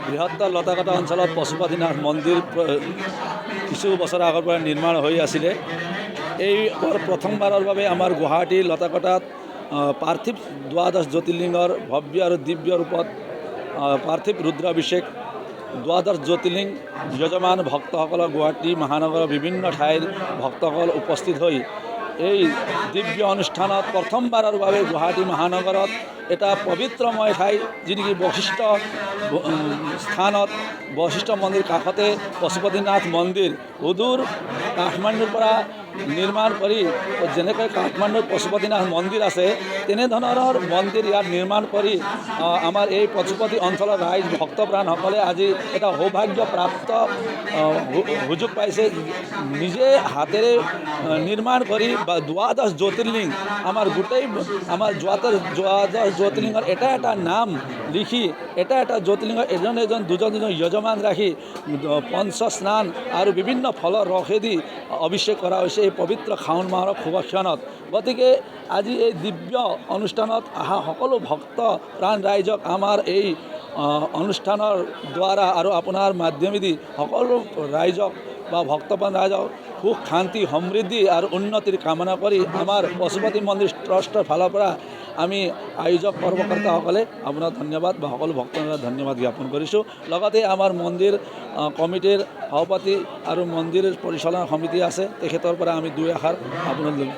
বৃহত্তৰ লতাকটা অঞ্চলত পশুপতিনাথ মন্দিৰ কিছু বছৰ আগৰ পৰা নিৰ্মাণ হৈ আছিলে। এইবাৰ প্ৰথমবাৰৰ বাবে আমাৰ গুৱাহাটীৰ লতাকটাত পাৰ্থিৱ দ্বাদশ জ্যোতিৰ্লিংগৰ ভব্য আৰু দিব্য ৰূপত পাৰ্থিৱ ৰুদ্ৰাভিষেক দ্বাদশ জ্যোতিৰ্লিংগ যজমান ভক্তসকলৰ গুৱাহাটী মহানগৰৰ বিভিন্ন ঠাইৰ ভক্তসকল উপস্থিত হৈ এই দিব্য অনুষ্ঠানত প্ৰথমবাৰৰ বাবে গুৱাহাটী মহানগৰত এটা পবিত্ৰময় ঠাই যি নেকি বশিষ্ঠ স্থানত বশিষ্ঠ মন্দিৰ কাষতে পশুপতিনাথ মন্দিৰ সুদূৰ কাঠমাণ্ডুৰ পৰা নিৰ্মাণ কৰি যেনেকৈ কাঠমাণ্ডুত পশুপতিনাথ মন্দিৰ আছে তেনেধৰণৰ মন্দিৰ ইয়াত নিৰ্মাণ কৰি আমাৰ এই পশুপতি অঞ্চলৰ ৰাইজ ভক্তপ্ৰাণসকলে আজি এটা সৌভাগ্যপ্ৰাপ্ত সুযোগ পাইছে। নিজে হাতেৰে নিৰ্মাণ কৰি বা দ্বাদশ জ্যোতিৰ্লিংগ আমাৰ গোটেই আমাৰ দ্বাদশ জ্যোতিৰ্লিংগৰ এটা এটা নাম লিখি এটা এটা জ্যোতিৰ্লিংগৰ এজন এজন দুজন দুজন যজমান ৰাখি পঞ্চ স্নান আৰু বিভিন্ন ফলৰ ৰসেদি অভিষেক কৰা হৈছে এই পবিত্ৰ শাওণ মাহৰ শুভক্ষণত। গতিকে আজি এই দিব্য অনুষ্ঠানত অহা সকলো ভক্ত প্ৰাণ ৰাইজক আমাৰ এই অনুষ্ঠানৰ দ্বাৰা আৰু আপোনাৰ মাধ্যমেদি সকলো ৰাইজক বা ভক্তপ্ৰাণ ৰাইজক সুখ শান্তি সমৃদ্ধি আৰু উন্নতিৰ কামনা কৰি আমাৰ পশুপতি মন্দিৰ ট্ৰাষ্টৰ ফালৰ পৰা আমি আয়োজক কৰ্মকৰ্তাসকলে আপোনাক ধন্যবাদ বা সকলো ভক্তসকলক ধন্যবাদ জ্ঞাপন কৰিছোঁ। লগতে আমাৰ মন্দিৰ কমিটিৰ সভাপতি আৰু মন্দিৰ পৰিচালনা সমিতি আছে, তেখেতৰ পৰা আমি দুই এষাৰ আপোনাক